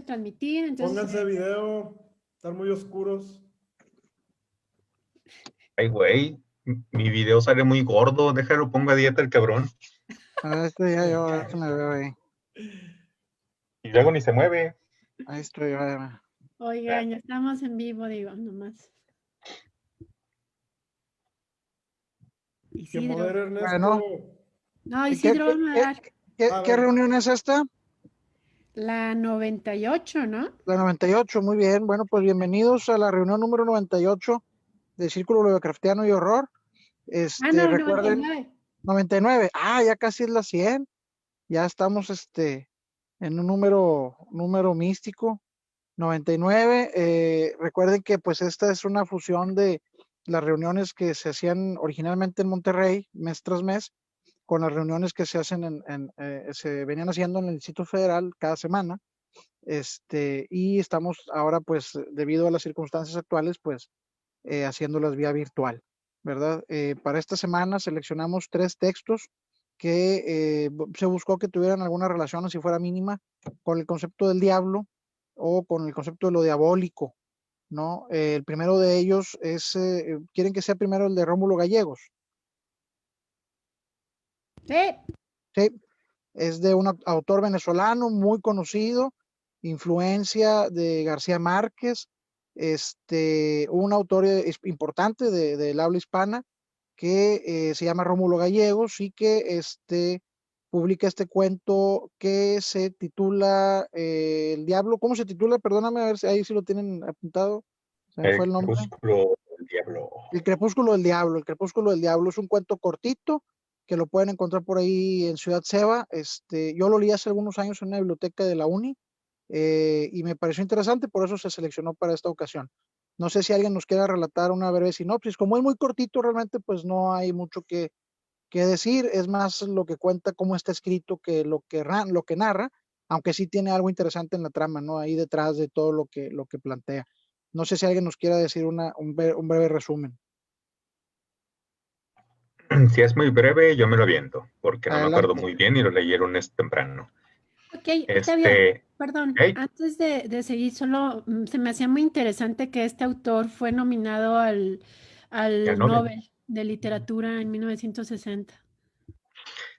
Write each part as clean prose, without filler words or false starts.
transmitir, entonces... Pónganse video, están muy oscuros. Ay, güey, mi video sale muy gordo, déjalo, pongo a dieta el cabrón. Ya me veo ahí. Y luego ni se mueve. Ahí estoy, ya. Oigan, ya estamos en vivo, digo, nomás. Que Isidro. modere Ernesto. Bueno. No, Isidro va a moderar. ¿Qué reunión es esta? La 98, ¿no? La 98, muy bien. Bueno, pues bienvenidos a la reunión número 98 de Círculo Lovecraftiano y Horror. No, Recuerden, 99. 99. Ya casi es la 100. Ya estamos en un número místico. 99. Recuerden que pues esta es una fusión de las reuniones que se hacían originalmente en Monterrey, mes tras mes, con las reuniones que se hacen se venían haciendo en el Distrito Federal cada semana. Y estamos ahora, pues, debido a las circunstancias actuales, pues, haciéndolas vía virtual, ¿verdad? Para esta semana seleccionamos 3 textos que se buscó que tuvieran alguna relación, si fuera mínima, con el concepto del diablo o con el concepto de lo diabólico, ¿no? El primero de ellos es, ¿quieren que sea primero el de Rómulo Gallegos? Sí. Sí, es de un autor venezolano muy conocido, influencia de García Márquez, un autor importante del habla hispana que se llama Rómulo Gallegos y que publica este cuento que se titula El Diablo. ¿Cómo se titula? Perdóname, a ver si ahí sí lo tienen apuntado. Se me fue el nombre. Crepúsculo del Diablo. El Crepúsculo del Diablo. El Crepúsculo del Diablo es un cuento cortito que lo pueden encontrar por ahí en Ciudad Ceba. Yo lo leí hace algunos años en una biblioteca de la uni y me pareció interesante, por eso se seleccionó para esta ocasión. No sé si alguien nos quiera relatar una breve sinopsis. Como es muy cortito, realmente pues no hay mucho que decir. Es más lo que cuenta, cómo está escrito, que lo que narra, aunque sí tiene algo interesante en la trama, ¿no? Ahí detrás de todo lo que plantea. No sé si alguien nos quiera decir un breve resumen. Si es muy breve, yo me lo aviento, porque no me acuerdo Adelante. muy bien y lo leyeron temprano. Ok, está bien. Perdón, okay. Antes de seguir, solo se me hacía muy interesante que este autor fue nominado al Nobel de Literatura en 1960.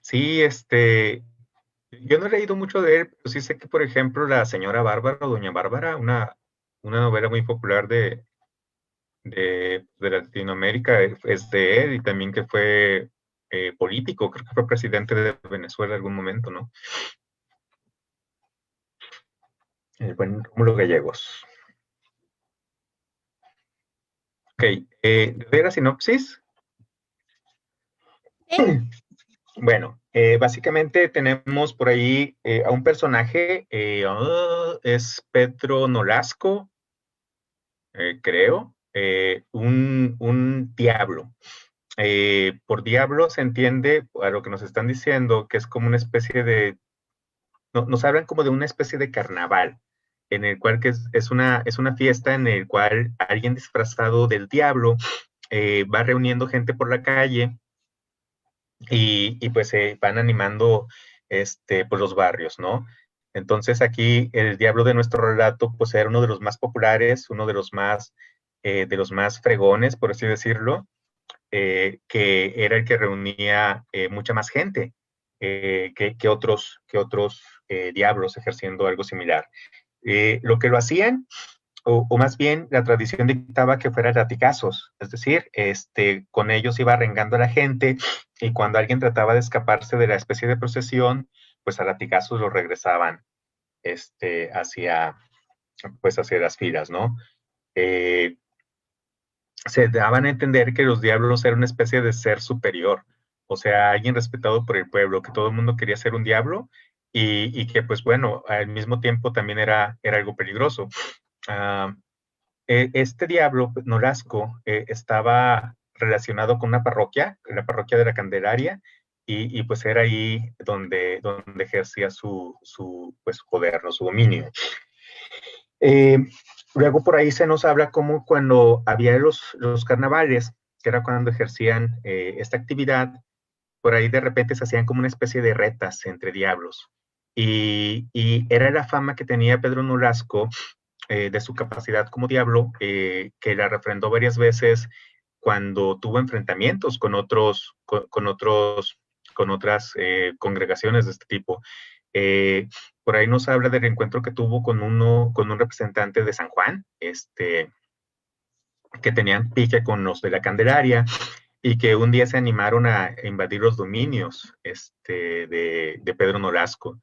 Sí, yo no he leído mucho de él, pero sí sé que, por ejemplo, La Señora Bárbara o Doña Bárbara, una novela muy popular de Latinoamérica, es de él, y también que fue político, creo que fue presidente de Venezuela en algún momento, ¿no? El buen Rómulo Gallegos. Ok, ¿de la sinopsis? Bueno, básicamente tenemos por ahí a un personaje, es Pedro Nolasco, creo, un diablo. Por diablo se entiende, a lo que nos están diciendo, que es como una especie de, nos hablan como de una especie de carnaval, en el cual que es una fiesta en el cual alguien disfrazado del diablo va reuniendo gente por la calle y pues se van animando pues los barrios, ¿no? Entonces aquí el diablo de nuestro relato pues era uno de los más populares, uno de los más fregones, por así decirlo, que era el que reunía mucha más gente que otros diablos ejerciendo algo similar. Lo que lo hacían, o más bien la tradición dictaba que fueran latigazos, es decir, con ellos iba arengando a la gente y cuando alguien trataba de escaparse de la especie de procesión, pues a latigazos lo regresaban hacia las filas, ¿no? Se daban a entender que los diablos eran una especie de ser superior, o sea, alguien respetado por el pueblo, que todo el mundo quería ser un diablo y que, pues bueno, al mismo tiempo también era algo peligroso. Este diablo, Nolasco, estaba relacionado con una parroquia, la parroquia de la Candelaria, y pues era ahí donde ejercía su poder, ¿no? Su dominio. Luego por ahí se nos habla como cuando había los carnavales, que era cuando ejercían esta actividad, por ahí de repente se hacían como una especie de retas entre diablos. y era la fama que tenía Pedro Nolasco de su capacidad como diablo, que la refrendó varias veces cuando tuvo enfrentamientos con otras congregaciones de este tipo. Por ahí nos habla del encuentro que tuvo con un representante de San Juan, que tenían pique con los de la Candelaria, y que un día se animaron a invadir los dominios de Pedro Nolasco.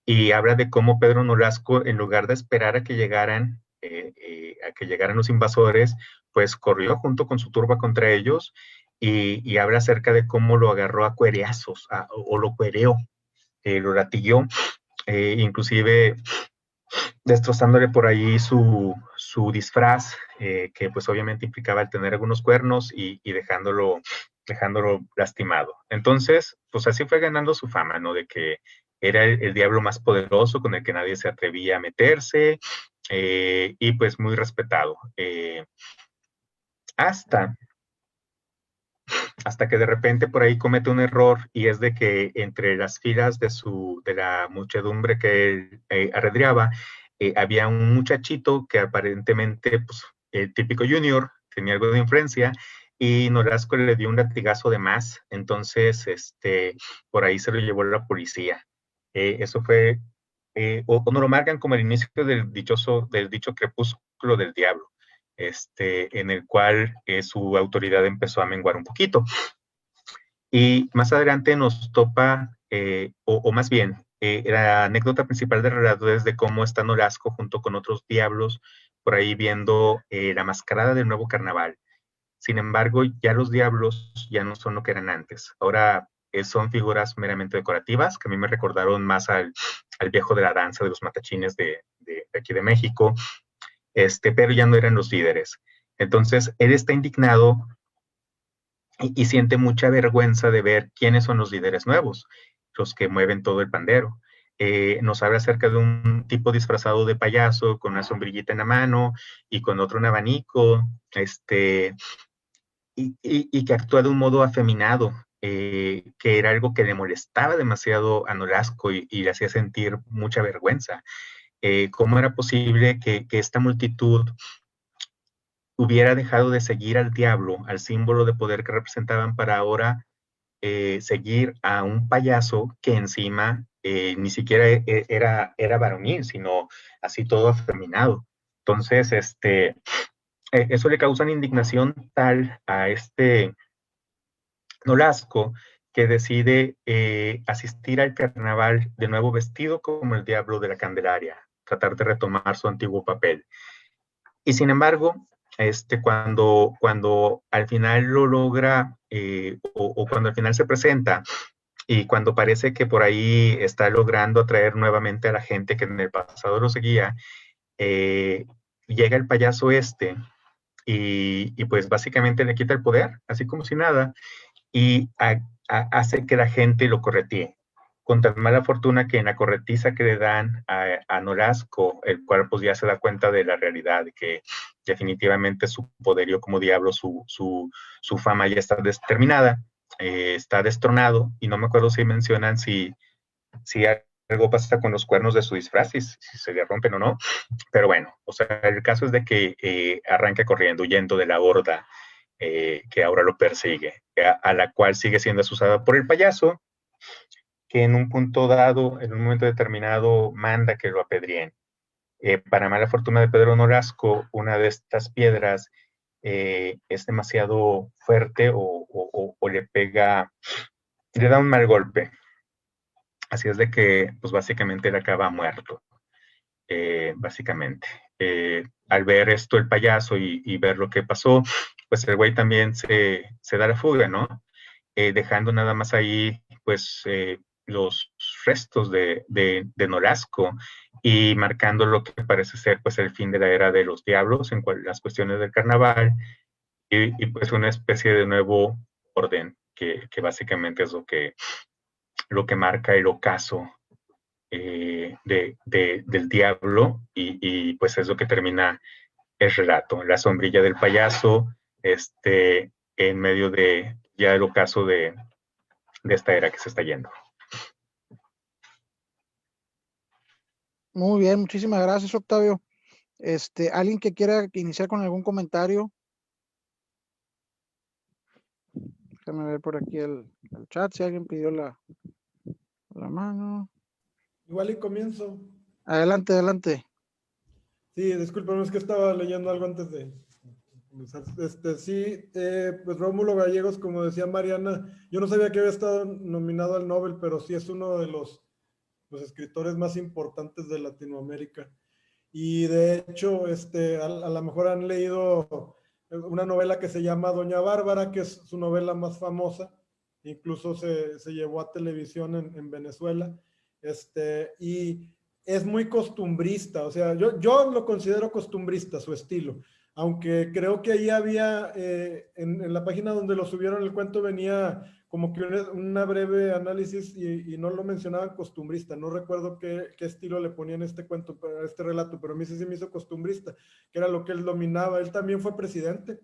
Y habla de cómo Pedro Nolasco, en lugar de esperar a que llegaran los invasores, pues corrió junto con su turba contra ellos, y habla acerca de cómo lo agarró a cuereazos, o lo cuereó, lo latilló, inclusive destrozándole por ahí su disfraz, que pues obviamente implicaba el tener algunos cuernos, y dejándolo lastimado. Entonces, pues así fue ganando su fama, ¿no? De que era el diablo más poderoso con el que nadie se atrevía a meterse, y pues muy respetado. Hasta que de repente por ahí comete un error, y es de que entre las filas de la muchedumbre que él arredreaba, había un muchachito que aparentemente, pues, el típico junior, tenía algo de influencia, y Nolasco le dio un latigazo de más. Entonces, por ahí se lo llevó la policía. Eso fue, o nos lo marcan como el inicio del dicho crepúsculo del diablo, en el cual su autoridad empezó a menguar un poquito. Y más adelante nos topa, o más bien, la anécdota principal del relato es de cómo está Nolasco junto con otros diablos por ahí viendo la mascarada del nuevo carnaval. Sin embargo, ya los diablos ya no son lo que eran antes. Ahora son figuras meramente decorativas, que a mí me recordaron más al viejo de la danza de los matachines de aquí de México, pero ya no eran los líderes. Entonces, él está indignado y siente mucha vergüenza de ver quiénes son los líderes nuevos, los que mueven todo el pandero. Nos habla acerca de un tipo disfrazado de payaso, con una sombrillita en la mano y con otro un abanico, y que actúa de un modo afeminado, que era algo que le molestaba demasiado a Nolasco, y le hacía sentir mucha vergüenza. ¿Cómo era posible que esta multitud hubiera dejado de seguir al diablo, al símbolo de poder que representaban, para ahora seguir a un payaso que encima ni siquiera era varonil, sino así todo afeminado? Entonces, eso le causa una indignación tal a Nolasco, que decide asistir al carnaval de nuevo vestido como el diablo de la Candelaria, tratar de retomar su antiguo papel. Y sin embargo, cuando al final lo logra, o cuando al final se presenta, y cuando parece que por ahí está logrando atraer nuevamente a la gente que en el pasado lo seguía, llega el payaso y pues básicamente le quita el poder, así como si nada, y hace que la gente lo corretee. Con tan mala fortuna que en la corretiza que le dan a Nolasco, el cual pues ya se da cuenta de la realidad, de que definitivamente su poderío como diablo, su fama ya está determinada, está destronado, y no me acuerdo si mencionan si algo pasa con los cuernos de su disfraz, si se le rompen o no, pero bueno, o sea, el caso es de que arranca corriendo, huyendo de la horda que ahora lo persigue, a la cual sigue siendo asusada por el payaso, que en un punto dado, en un momento determinado, manda que lo apedreen. Para mala fortuna de Pedro Nolasco, una de estas piedras es demasiado fuerte, o le pega, le da un mal golpe. Así es de que, pues básicamente él acaba muerto, básicamente. Al ver esto el payaso y ver lo que pasó, pues el güey también se da la fuga, ¿no? Dejando nada más ahí, pues, los restos de Nolasco, y marcando lo que parece ser, pues, el fin de la era de los diablos en las cuestiones del carnaval, y pues una especie de nuevo orden, que básicamente es lo que marca el ocaso del diablo, y pues es lo que termina el relato, la sombrilla del payaso, en medio de ya el ocaso de esta era que se está yendo. Muy bien, muchísimas gracias, Octavio. ¿Alguien que quiera iniciar con algún comentario? Déjame ver por aquí el chat, si alguien pidió la mano. Igual y comienzo. Adelante, adelante. Sí, discúlpame, es que estaba leyendo algo antes de comenzar. Sí, pues Rómulo Gallegos, como decía Mariana, yo no sabía que había estado nominado al Nobel, pero sí es uno de los escritores más importantes de Latinoamérica. Y de hecho, a lo mejor han leído una novela que se llama Doña Bárbara, que es su novela más famosa. Incluso se llevó a televisión en Venezuela. Y es muy costumbrista, o sea, yo lo considero costumbrista, su estilo. Aunque creo que ahí había, en la página donde lo subieron el cuento venía como que una breve análisis y no lo mencionaban costumbrista. No recuerdo qué estilo le ponían a este cuento, a este relato, pero a mí sí se me hizo costumbrista, que era lo que él dominaba. Él también fue presidente,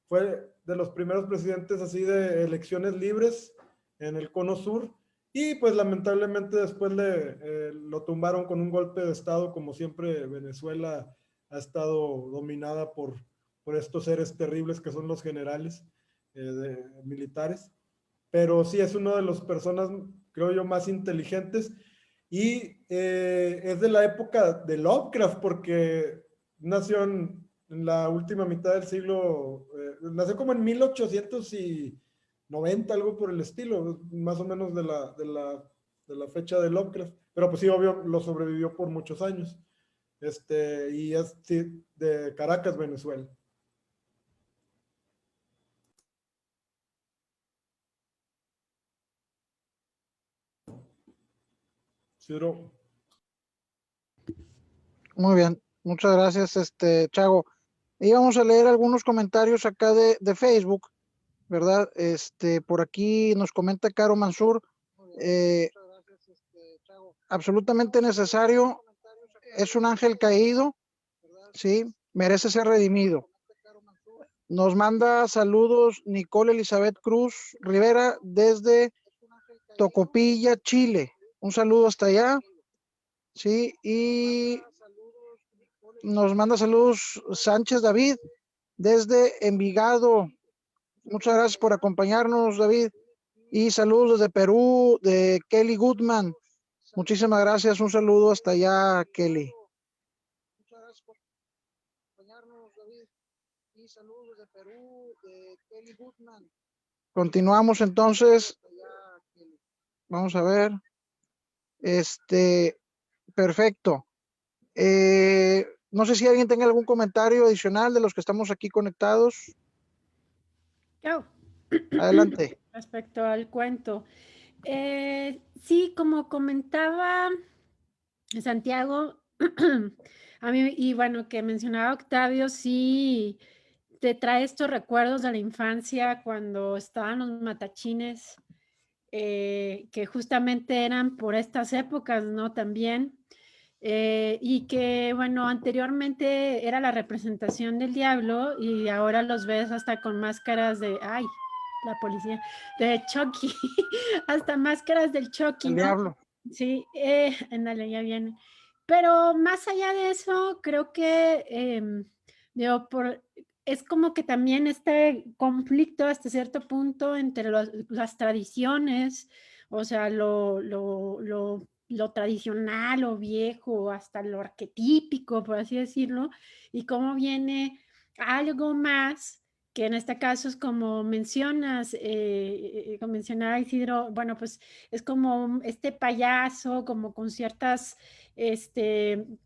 fue de los primeros presidentes así de elecciones libres en el Cono Sur, y pues lamentablemente después lo tumbaron con un golpe de estado, como siempre Venezuela ha estado dominada por estos seres terribles que son los generales militares. Pero sí es una de las personas, creo yo, más inteligentes, y es de la época de Lovecraft, porque nació en la última mitad del siglo, nació como en 1890, algo por el estilo, más o menos de la fecha de Lovecraft, pero pues sí, obvio, lo sobrevivió por muchos años, y es sí, de Caracas, Venezuela. Ciro. Muy bien, muchas gracias, Chago. Y vamos a leer algunos comentarios acá de Facebook, ¿verdad? Por aquí nos comenta Caro Mansur, absolutamente necesario, es un ángel caído, ¿sí? Merece ser redimido. Nos manda saludos Nicole Elizabeth Cruz Rivera desde Tocopilla, Chile. Un saludo hasta allá, ¿sí? Y nos manda saludos Sánchez David desde Envigado. Muchas gracias por acompañarnos, David. Y saludos desde Perú, de Kelly Goodman. Muchísimas gracias. Un saludo hasta allá, Kelly. Muchas gracias por acompañarnos, David. Y saludos desde Perú, de Kelly Goodman. Continuamos entonces. Vamos a ver. Perfecto. No sé si alguien tenga algún comentario adicional de los que estamos aquí conectados. Chao. Adelante. Respecto al cuento. Sí, como comentaba Santiago, a mí, y bueno, que mencionaba Octavio, sí, te trae estos recuerdos de la infancia cuando estaban los matachines, que justamente eran por estas épocas, ¿no? También. Y que, bueno, anteriormente era la representación del diablo y ahora los ves hasta con máscaras de, ay, la policía, de Chucky, hasta máscaras del Chucky, El ¿no? diablo. Sí, ándale, ya viene. Pero más allá de eso, creo que, digo, es como que también este conflicto hasta cierto punto entre las tradiciones, o sea, lo tradicional, lo viejo, hasta lo arquetípico, por así decirlo, y cómo viene algo más, que en este caso es como mencionas, como mencionaba Isidro, bueno, pues es como este payaso, como con ciertas,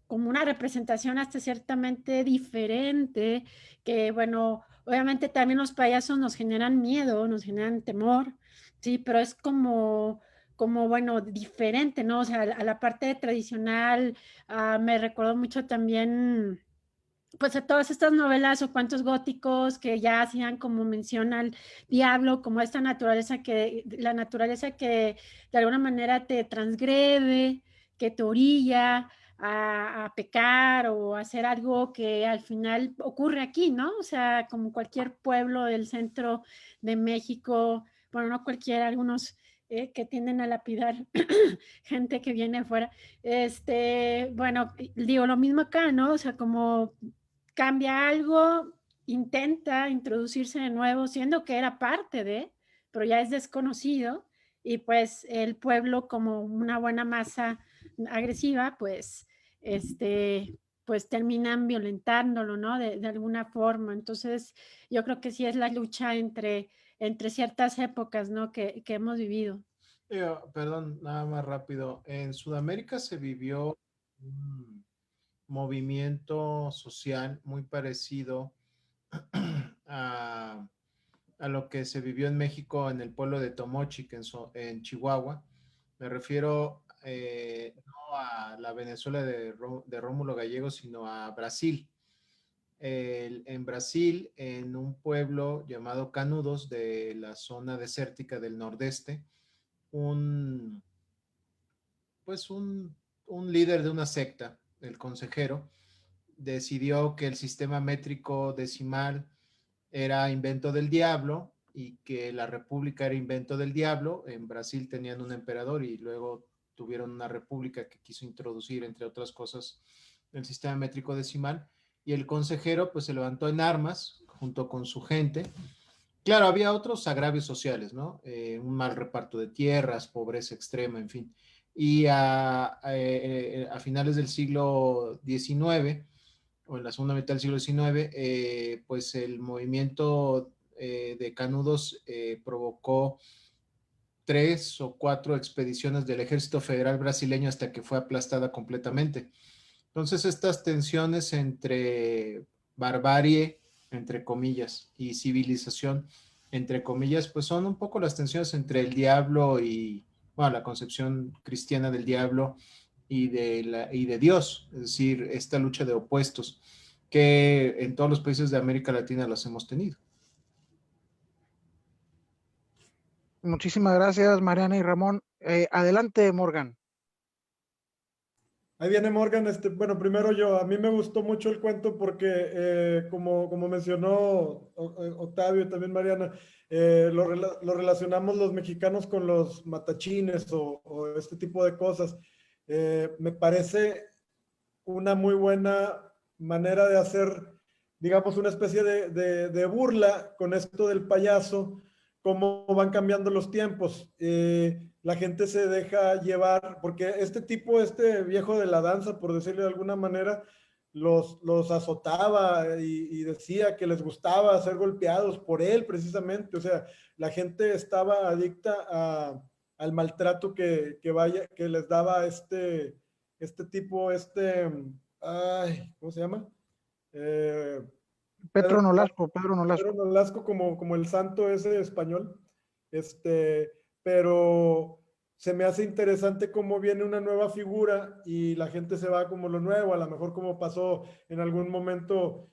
como una representación hasta ciertamente diferente, que bueno, obviamente también los payasos nos generan miedo, nos generan temor, sí, pero es como bueno, diferente, ¿no? O sea, a la parte tradicional, me recuerdo mucho también, pues a todas estas novelas o cuentos góticos que ya hacían como mención al diablo, como esta naturaleza la naturaleza que de alguna manera te transgrede, que te orilla a pecar o a hacer algo que al final ocurre aquí, ¿no? O sea, como cualquier pueblo del centro de México, bueno, no cualquiera, algunos que tienden a lapidar gente que viene afuera. Bueno, digo lo mismo acá, ¿no? O sea, como cambia algo, intenta introducirse de nuevo, siendo que era parte de, pero ya es desconocido, y pues el pueblo como una buena masa agresiva, pues terminan violentándolo, ¿no? De alguna forma. Entonces, yo creo que sí es la lucha entre ciertas épocas, ¿no? Que hemos vivido. Perdón, nada más rápido. En Sudamérica se vivió un movimiento social muy parecido a, a lo que se vivió en México en el pueblo de Tomochic, en Chihuahua. Me refiero no a la Venezuela de Rómulo Gallegos, sino a Brasil. En Brasil, en un pueblo llamado Canudos, de la zona desértica del nordeste, un, pues un líder de una secta, el consejero, decidió que el sistema métrico decimal era invento del diablo y que la república era invento del diablo. En Brasil tenían un emperador y luego tuvieron una república que quiso introducir, entre otras cosas, el sistema métrico decimal. Y el consejero pues se levantó en armas junto con su gente. Claro, había otros agravios sociales, ¿no? Un mal reparto de tierras, pobreza extrema, en fin. Y a finales del siglo XIX, o en la segunda mitad del siglo XIX, pues el movimiento de Canudos provocó 3 o 4 expediciones del ejército federal brasileño hasta que fue aplastada completamente. Entonces, estas tensiones entre barbarie, entre comillas, y civilización, entre comillas, pues son un poco las tensiones entre el diablo y, bueno, la concepción cristiana del diablo y de Dios, es decir, esta lucha de opuestos que en todos los países de América Latina las hemos tenido. Muchísimas gracias, Mariana y Ramón. Adelante, Morgan. Ahí viene Morgan. Bueno, primero yo, a mí me gustó mucho el cuento porque, como mencionó Octavio y también Mariana, lo relacionamos los mexicanos con los matachines o este tipo de cosas. Me parece una muy buena manera de hacer, digamos, una especie de burla con esto del payaso, cómo van cambiando los tiempos. La gente se deja llevar, porque este tipo, este viejo de la danza, por decirlo de alguna manera, los azotaba y decía que les gustaba ser golpeados por él precisamente. O sea, la gente estaba adicta al maltrato que les daba este tipo, ay, ¿cómo se llama? Pedro Nolasco, Pedro Nolasco. Pedro Nolasco como el santo ese español. Pero se me hace interesante cómo viene una nueva figura y la gente se va como lo nuevo, a lo mejor como pasó en algún momento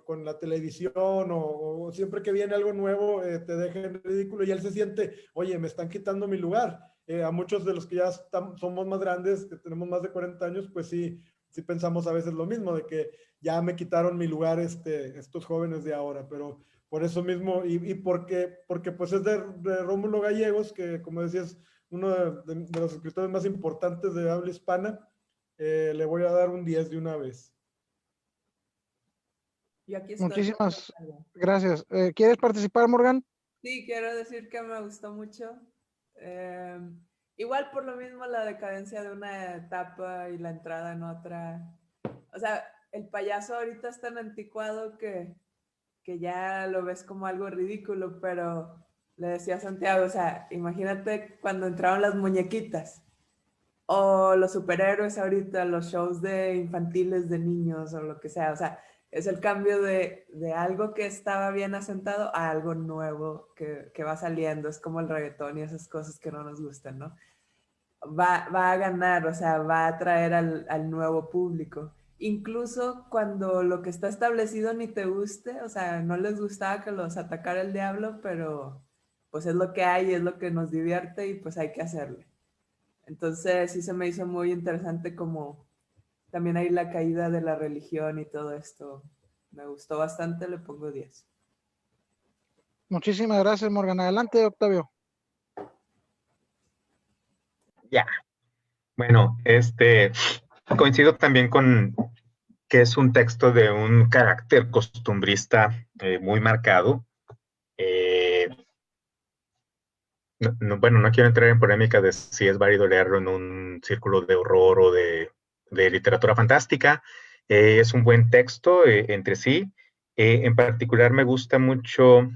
con la televisión o siempre que viene algo nuevo te deja en ridículo y él se siente, oye, me están quitando mi lugar. A muchos de los que ya somos más grandes, que tenemos más de 40 años, pues sí pensamos a veces lo mismo, de que ya me quitaron mi lugar estos jóvenes de ahora, pero por eso mismo, y porque pues es de Rómulo Gallegos, que como decías, uno de los escritores más importantes de habla hispana, le voy a dar un 10 de una vez. Y aquí estoy. Muchísimas gracias. ¿Quieres participar, Morgan? Sí, quiero decir que me gustó mucho. Igual por lo mismo la decadencia de una etapa y la entrada en otra. O sea, el payaso ahorita es tan anticuado que ya lo ves como algo ridículo, pero le decía a Santiago, o sea, imagínate cuando entraron las muñequitas o los superhéroes ahorita, los shows de infantiles de niños o lo que sea, o sea, es el cambio de algo que estaba bien asentado a algo nuevo que va saliendo, es como el reggaetón y esas cosas que no nos gustan, ¿no? Va a ganar, o sea, va a atraer al nuevo público. Incluso cuando lo que está establecido ni te guste, o sea, no les gustaba que los atacara el diablo, pero pues es lo que hay, es lo que nos divierte y pues hay que hacerlo. Entonces sí se me hizo muy interesante como también hay la caída de la religión y todo esto. Me gustó bastante, le pongo 10. Muchísimas gracias, Morgan. Adelante, Octavio. Ya. Bueno, coincido también con que es un texto de un carácter costumbrista muy marcado. Bueno, no quiero entrar en polémica de si es válido leerlo en un círculo de horror o de literatura fantástica. Es un buen texto entre sí. En particular me gusta mucho,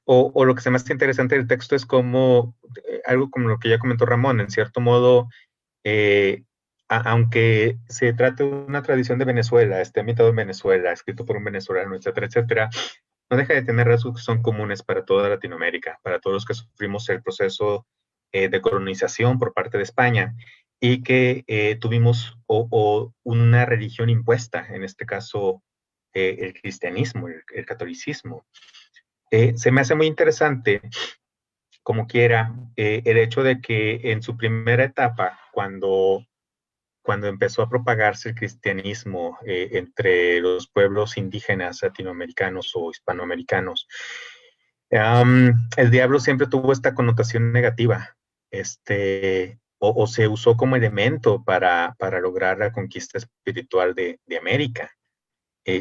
o lo que se me hace interesante del texto es como, algo como lo que ya comentó Ramón, en cierto modo, aunque se trate de una tradición de Venezuela, esté ambientado en Venezuela, escrito por un venezolano, etcétera, etcétera, no deja de tener rasgos que son comunes para toda Latinoamérica, para todos los que sufrimos el proceso de colonización por parte de España y que tuvimos una religión impuesta, en este caso el cristianismo, el catolicismo. Se me hace muy interesante, como quiera, el hecho de que en su primera etapa, cuando empezó a propagarse el cristianismo entre los pueblos indígenas latinoamericanos o hispanoamericanos, el diablo siempre tuvo esta connotación negativa, o se usó como elemento para lograr la conquista espiritual de América,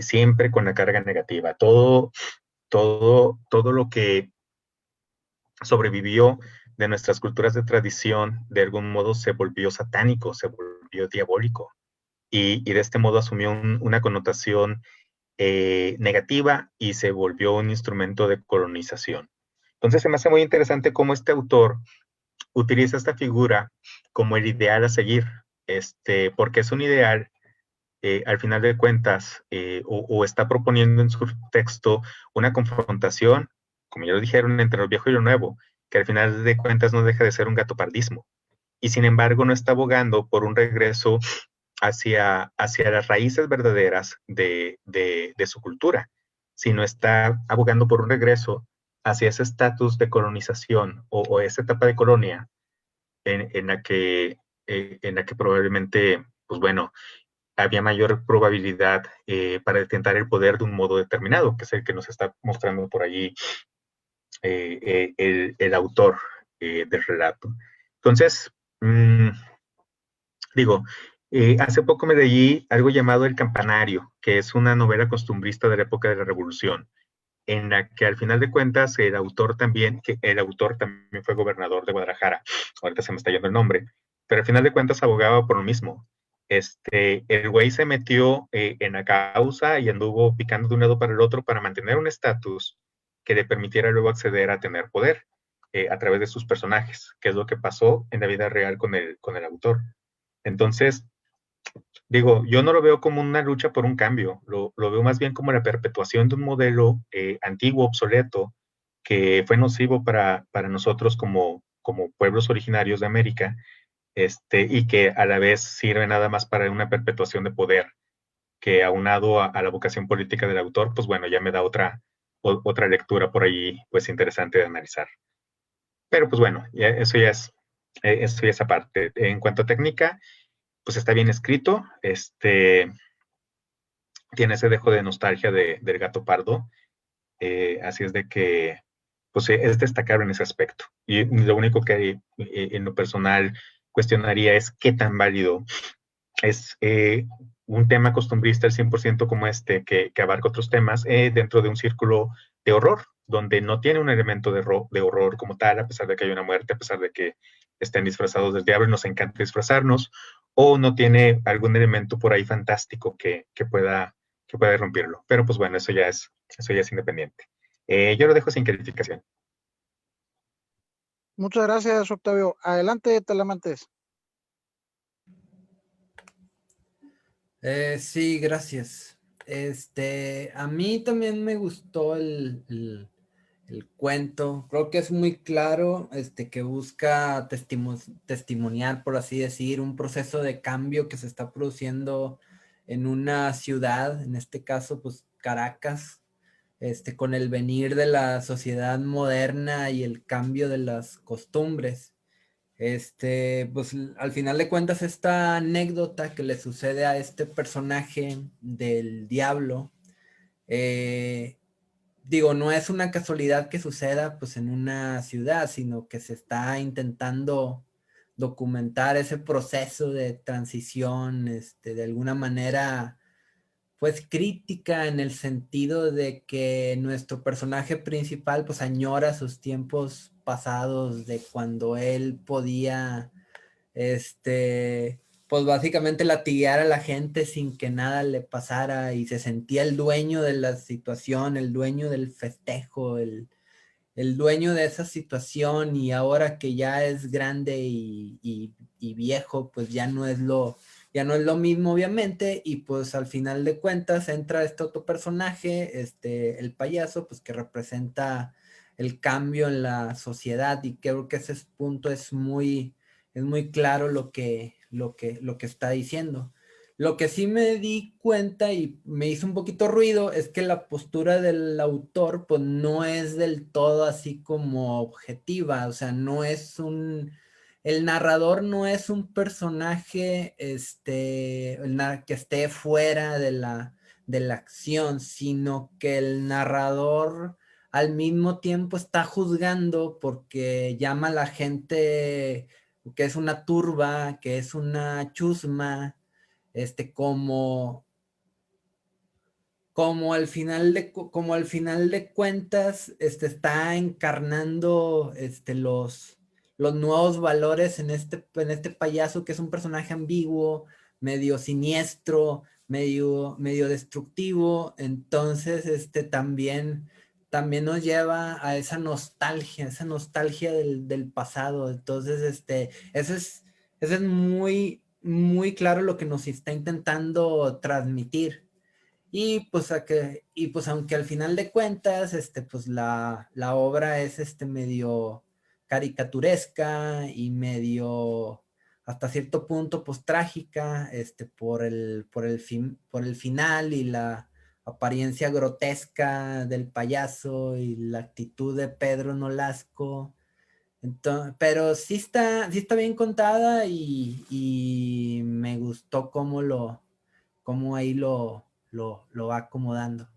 siempre con la carga negativa. Todo lo que sobrevivió de nuestras culturas de tradición, de algún modo se volvió satánico, se volvió diabólico, y de este modo asumió una connotación negativa y se volvió un instrumento de colonización. Entonces se me hace muy interesante cómo este autor utiliza esta figura como el ideal a seguir, porque es un ideal, al final de cuentas, o está proponiendo en su texto una confrontación, como ya lo dijeron, entre lo viejo y lo nuevo, que al final de cuentas no deja de ser un gatopardismo. Y sin embargo no está abogando por un regreso hacia las raíces verdaderas de su cultura, sino está abogando por un regreso hacia ese estatus de colonización o esa etapa de colonia en la que probablemente, pues bueno, había mayor probabilidad para detentar el poder de un modo determinado, que es el que nos está mostrando por allí el autor del relato. Entonces, digo, hace poco me leí algo llamado El Campanario, que es una novela costumbrista de la época de la Revolución, en la que al final de cuentas el autor también fue gobernador de Guadalajara, ahorita se me está yendo el nombre, pero al final de cuentas abogaba por lo mismo. El güey se metió en la causa y anduvo picando de un lado para el otro para mantener un estatus que le permitiera luego acceder a tener poder a través de sus personajes, que es lo que pasó en la vida real con el autor. Entonces, digo, yo no lo veo como una lucha por un cambio, lo veo más bien como la perpetuación de un modelo antiguo, obsoleto, que fue nocivo para nosotros como pueblos originarios de América, y que a la vez sirve nada más para una perpetuación de poder, que aunado a la vocación política del autor, pues bueno, ya me da otra lectura por ahí, pues interesante de analizar. Pero pues bueno, eso ya es aparte. En cuanto a técnica, pues está bien escrito, tiene ese dejo de nostalgia del Gato Pardo, así es de que pues es destacable en ese aspecto. Y lo único que en lo personal cuestionaría es qué tan válido es un tema costumbrista al 100% como que abarca otros temas dentro de un círculo de horror, donde no tiene un elemento de horror como tal, a pesar de que hay una muerte, a pesar de que estén disfrazados del diablo y nos encanta disfrazarnos, o no tiene algún elemento por ahí fantástico que pueda romperlo. Pero pues bueno, eso ya es independiente. Yo lo dejo sin calificación. Muchas gracias, Octavio. Adelante, Talamantes. Sí, gracias. A mí también me gustó el cuento. Creo que es muy claro, que busca testimoniar, por así decir, un proceso de cambio que se está produciendo en una ciudad, en este caso, pues Caracas, con el venir de la sociedad moderna y el cambio de las costumbres. Pues al final de cuentas, esta anécdota que le sucede a este personaje del diablo, digo, no es una casualidad que suceda pues en una ciudad, sino que se está intentando documentar ese proceso de transición, de alguna manera, pues crítica en el sentido de que nuestro personaje principal pues añora sus tiempos pasados de cuando él podía, pues básicamente latiguear a la gente sin que nada le pasara y se sentía el dueño de la situación, el dueño del festejo, el dueño de esa situación, y ahora que ya es grande y viejo, pues ya no es lo mismo, obviamente, y pues al final de cuentas entra este otro personaje, el payaso, pues que representa el cambio en la sociedad, y creo que ese punto es muy claro lo que está diciendo. Lo que sí me di cuenta y me hizo un poquito ruido es que la postura del autor pues no es del todo así como objetiva, o sea, no es el narrador no es un personaje que esté fuera de la acción, sino que el narrador al mismo tiempo está juzgando porque llama a la gente que es una turba, que es una chusma, como al final de cuentas, está encarnando los nuevos valores en este payaso, que es un personaje ambiguo, medio siniestro, medio destructivo. Entonces, también nos lleva a esa nostalgia del pasado. Entonces, eso es muy, muy claro lo que nos está intentando transmitir. Y pues aunque al final de cuentas, pues la obra es medio caricaturesca y medio hasta cierto punto pues trágica, por el final y la apariencia grotesca del payaso y la actitud de Pedro Nolasco. Entonces, pero sí está bien contada, y me gustó cómo ahí lo va acomodando.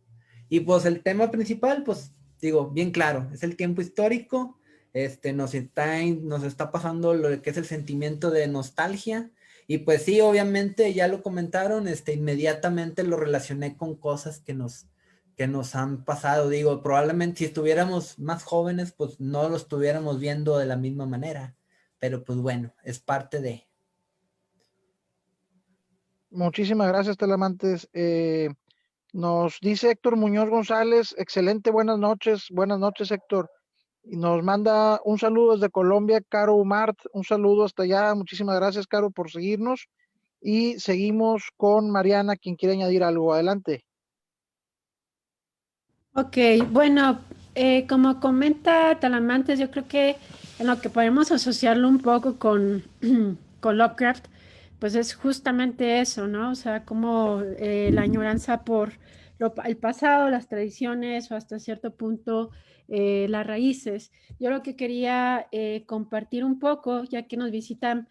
Y pues el tema principal, pues digo, bien claro, es el tiempo histórico. Nos está pasando lo que es el sentimiento de nostalgia. Y pues sí, obviamente ya lo comentaron, inmediatamente lo relacioné con cosas que nos han pasado. Digo, probablemente si estuviéramos más jóvenes, pues no lo estuviéramos viendo de la misma manera. Pero pues bueno, es parte de... Muchísimas gracias, Telemantes. Nos dice Héctor Muñoz González, excelente, buenas noches, Héctor. Y nos manda un saludo desde Colombia, Caro Umart, un saludo hasta allá. Muchísimas gracias, Caro, por seguirnos. Y seguimos con Mariana, quien quiere añadir algo. Adelante. Ok, bueno, como comenta Talamantes, yo creo que en lo que podemos asociarlo un poco con, con Lovecraft, pues es justamente eso, ¿no? O sea, como la añoranza por el pasado, las tradiciones o hasta cierto punto las raíces. Yo lo que quería compartir un poco, ya que nos visitan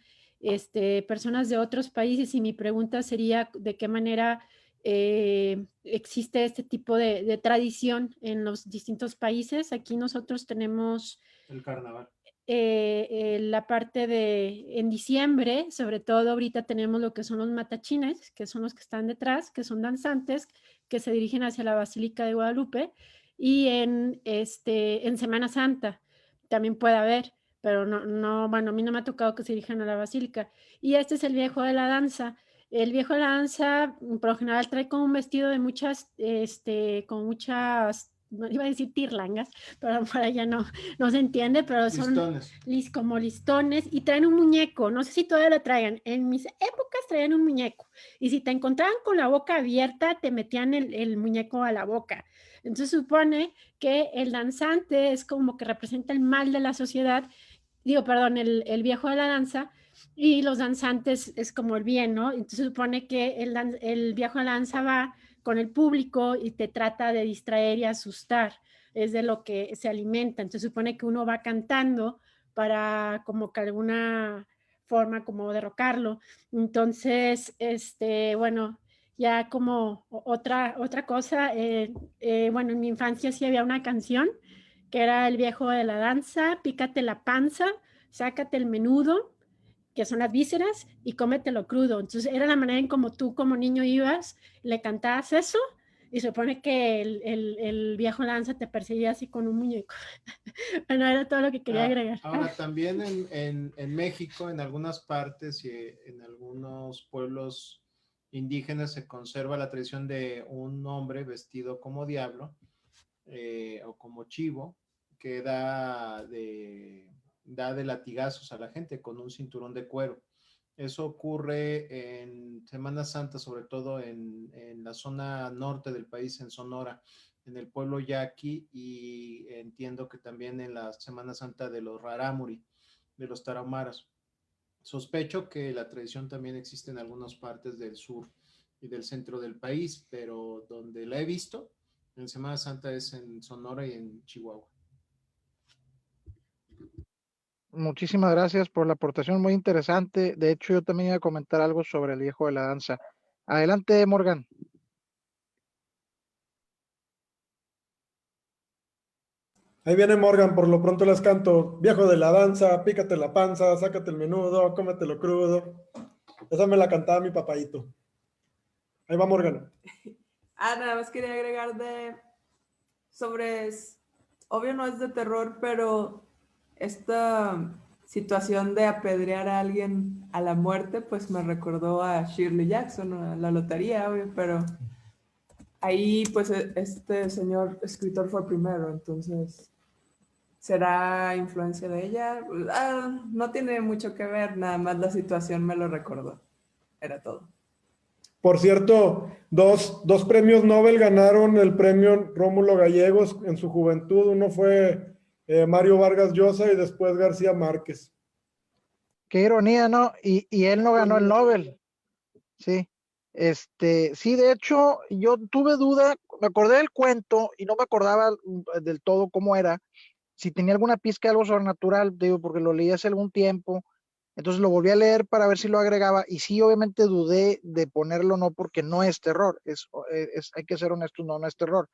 personas de otros países, y mi pregunta sería de qué manera existe este tipo de tradición en los distintos países. Aquí nosotros tenemos El carnaval. la parte en diciembre, sobre todo ahorita tenemos lo que son los matachines, que son los que están detrás, que son danzantes, que se dirigen hacia la Basílica de Guadalupe, y en Semana Santa también puede haber, pero no, bueno, a mí no me ha tocado que se dirijan a la Basílica. Y este es el viejo de la danza. El viejo de la danza, por lo general, trae como un vestido de con muchas, no iba a decir tirlangas, pero por allá no se entiende, pero son como listones, y traen un muñeco. No sé si todavía lo traigan. En mis épocas traían un muñeco, y si te encontraban con la boca abierta, te metían el muñeco a la boca. Entonces supone que el danzante es como que representa el mal de la sociedad, digo, perdón, el viejo de la danza, y los danzantes es como el bien, ¿no? Entonces se supone que el viejo de la danza va con el público y te trata de distraer y asustar, es de lo que se alimenta. Entonces se supone que uno va cantando para como que alguna forma como derrocarlo. Entonces, bueno, ya como otra cosa, bueno, en mi infancia sí había una canción que era El viejo de la danza, pícate la panza, sácate el menudo, que son las vísceras, y cómetelo crudo. Entonces era la manera en como tú como niño ibas, le cantabas eso, y se supone que el viejo lanza te perseguía así con un muñeco. Bueno, era todo lo que quería agregar. Ahora, también en México, en algunas partes y en algunos pueblos indígenas se conserva la tradición de un hombre vestido como diablo o como chivo que da de latigazos a la gente con un cinturón de cuero. Eso ocurre en Semana Santa, sobre todo en la zona norte del país, en Sonora, en el pueblo yaqui, y entiendo que también en la Semana Santa de los rarámuri, de los tarahumaras. Sospecho que la tradición también existe en algunas partes del sur y del centro del país, pero donde la he visto en Semana Santa es en Sonora y en Chihuahua. Muchísimas gracias por la aportación, muy interesante. De hecho, yo también iba a comentar algo sobre el viejo de la danza. Adelante, Morgan. Ahí viene Morgan, por lo pronto les canto, viejo de la danza, pícate la panza, sácate el menudo, cómetelo crudo. Esa me la cantaba mi papaito. Ahí va Morgan. Nada más quería agregar obvio no es de terror, pero esta situación de apedrear a alguien a la muerte, pues me recordó a Shirley Jackson, a la lotería, obvio, pero ahí pues este señor escritor fue primero, entonces ¿será influencia de ella? No tiene mucho que ver, nada más la situación me lo recordó. Era todo. Por cierto, dos premios Nobel ganaron el premio Rómulo Gallegos en su juventud. Uno fue Mario Vargas Llosa y después García Márquez. Qué ironía, ¿no? Y él no ganó el Nobel. Sí. Sí, de hecho, yo tuve duda, me acordé del cuento y no me acordaba del todo cómo era, si tenía alguna pizca de algo sobrenatural, digo, porque lo leí hace algún tiempo, entonces lo volví a leer para ver si lo agregaba, y sí, obviamente dudé de ponerlo, no, porque no es terror, hay que ser honestos, no es terror.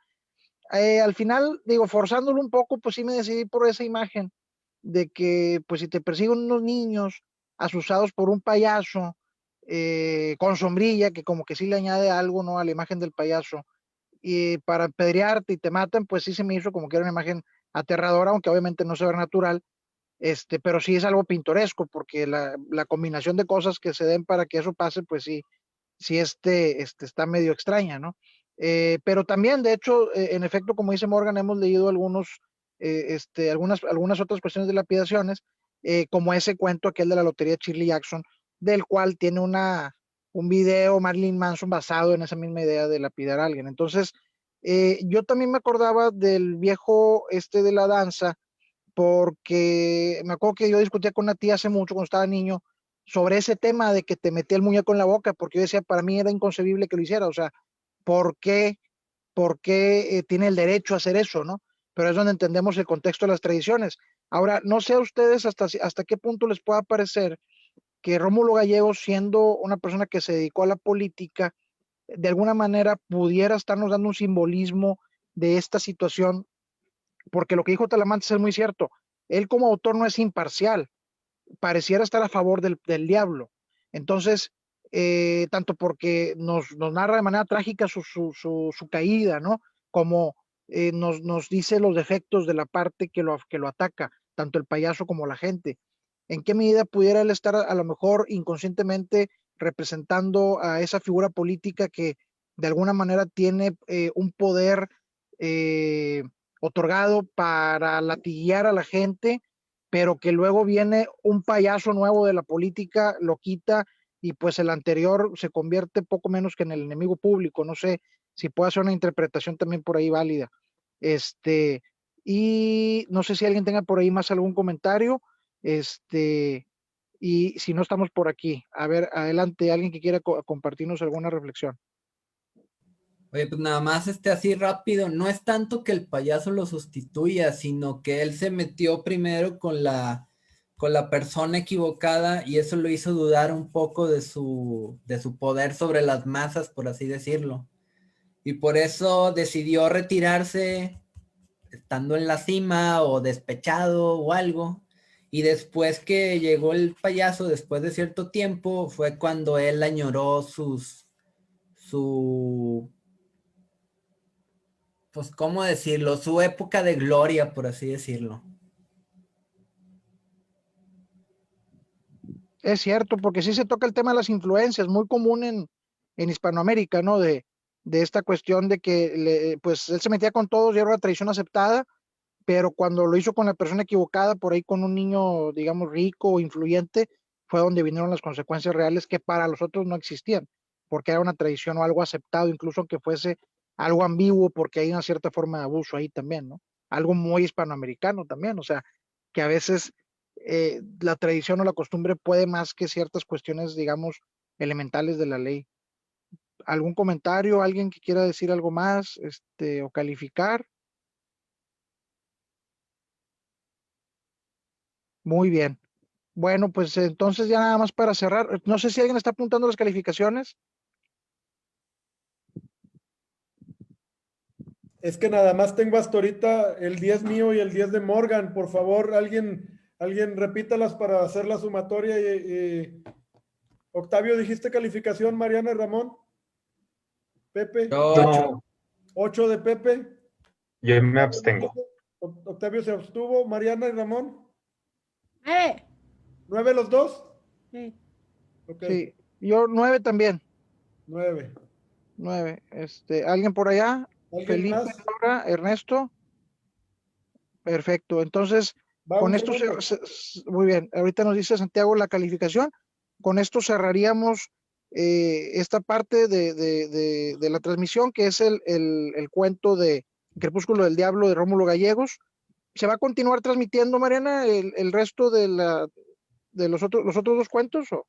Al final, digo, forzándolo un poco, pues sí me decidí por esa imagen, de que, pues si te persiguen unos niños asustados por un payaso, con sombrilla, que como que sí le añade algo, ¿no? A la imagen del payaso, y para apedrearte y te matan, pues sí se me hizo como que era una imagen aterradora, aunque obviamente no se ve natural, pero sí es algo pintoresco, porque la combinación de cosas que se den para que eso pase, pues sí está medio extraña, ¿no? Pero también, de hecho, en efecto, como dice Morgan, hemos leído algunas otras cuestiones de lapidaciones, como ese cuento, aquel de la lotería Shirley Jackson, del cual tiene un video Marilyn Manson basado en esa misma idea de lapidar a alguien. Entonces, yo también me acordaba del viejo de la danza, porque me acuerdo que yo discutía con una tía hace mucho, cuando estaba niño, sobre ese tema de que te metía el muñeco en la boca, porque yo decía, para mí era inconcebible que lo hiciera, o sea, ¿por qué, tiene el derecho a hacer eso, no? Pero es donde entendemos el contexto de las tradiciones. Ahora, no sé a ustedes hasta qué punto les pueda parecer que Rómulo Gallegos, siendo una persona que se dedicó a la política, de alguna manera pudiera estarnos dando un simbolismo de esta situación, porque lo que dijo Talamantes es muy cierto. Él como autor no es imparcial, pareciera estar a favor del diablo. Entonces, tanto porque nos narra de manera trágica su caída, ¿no? Como nos dice los defectos de la parte que lo ataca, tanto el payaso como la gente. ¿En qué medida pudiera él estar a lo mejor inconscientemente representando a esa figura política que de alguna manera tiene un poder eh, otorgado para latiguear a la gente, pero que luego viene un payaso nuevo de la política, lo quita, y pues el anterior se convierte poco menos que en el enemigo público? No sé si puede hacer una interpretación también por ahí válida. Y no sé si alguien tenga por ahí más algún comentario, y si no, estamos por aquí. A ver, adelante, alguien que quiera compartirnos alguna reflexión. Oye, pues nada más así rápido, no es tanto que el payaso lo sustituya, sino que él se metió primero con la persona equivocada, y eso lo hizo dudar un poco de su poder sobre las masas, por así decirlo. Y por eso decidió retirarse estando en la cima o despechado o algo, Y después que llegó el payaso, después de cierto tiempo, fue cuando él añoró pues, ¿cómo decirlo? Su época de gloria, por así decirlo. Es cierto, porque sí se toca el tema de las influencias, muy común en Hispanoamérica, ¿no? De esta cuestión de que pues él se metía con todos y era una tradición aceptada, pero cuando lo hizo con la persona equivocada, por ahí con un niño, digamos, rico o influyente, fue donde vinieron las consecuencias reales que para los otros no existían, porque era una tradición o algo aceptado, incluso aunque fuese algo ambiguo, porque hay una cierta forma de abuso ahí también, ¿no? Algo muy hispanoamericano también, o sea, que a veces la tradición o la costumbre puede más que ciertas cuestiones, digamos, elementales de la ley. ¿Algún comentario? ¿Alguien que quiera decir algo más, o calificar? Muy bien. Bueno, pues entonces ya nada más para cerrar, no sé si alguien está apuntando las calificaciones. Es que nada más tengo hasta ahorita el 10 mío y el 10 de Morgan. Por favor, alguien repítalas para hacer la sumatoria. Octavio, ¿dijiste calificación, Mariana y Ramón? Pepe. Yo, No, 8 de Pepe. yo me abstengo. Octavio se abstuvo. Mariana y Ramón. 9. 9 los dos. Sí. Ok, Sí, yo 9 también. 9. 9. ¿Alguien por allá? ¿Alguien Felipe, más? Laura, Ernesto. Perfecto. Entonces, Va con un esto, segundo. muy bien. Ahorita nos dice Santiago la calificación. Con esto cerraríamos esta parte de la transmisión, que es el cuento de Crepúsculo del Diablo de Rómulo Gallegos. ¿Se va a continuar transmitiendo, Mariana, el resto de los otros dos cuentos? ¿O?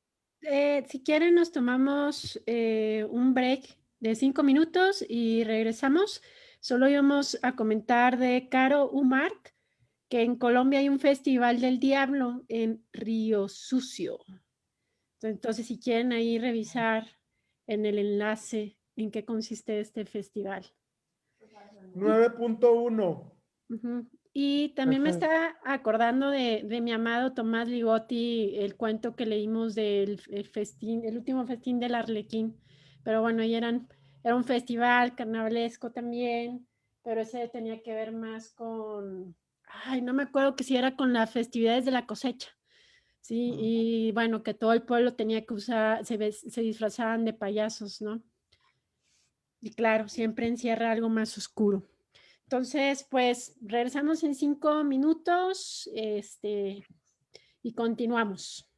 Si quieren, nos tomamos un break de 5 minutos y regresamos. Solo íbamos a comentar de Caro Umart, que en Colombia hay un festival del diablo en Río Sucio. Entonces, si quieren ahí revisar en el enlace en qué consiste este festival. 9.1. Ujú. Y también me está acordando de mi amado Tomás Ligotti, el cuento que leímos del festín, el último festín del Arlequín. Pero bueno, ahí era un festival carnavalesco también, pero ese tenía que ver más con, ay, no me acuerdo que si era con las festividades de la cosecha. Sí, y bueno, que todo el pueblo tenía que usar, se disfrazaban de payasos, ¿no? Y claro, siempre encierra algo más oscuro. Entonces, pues regresamos en 5 minutos, y continuamos.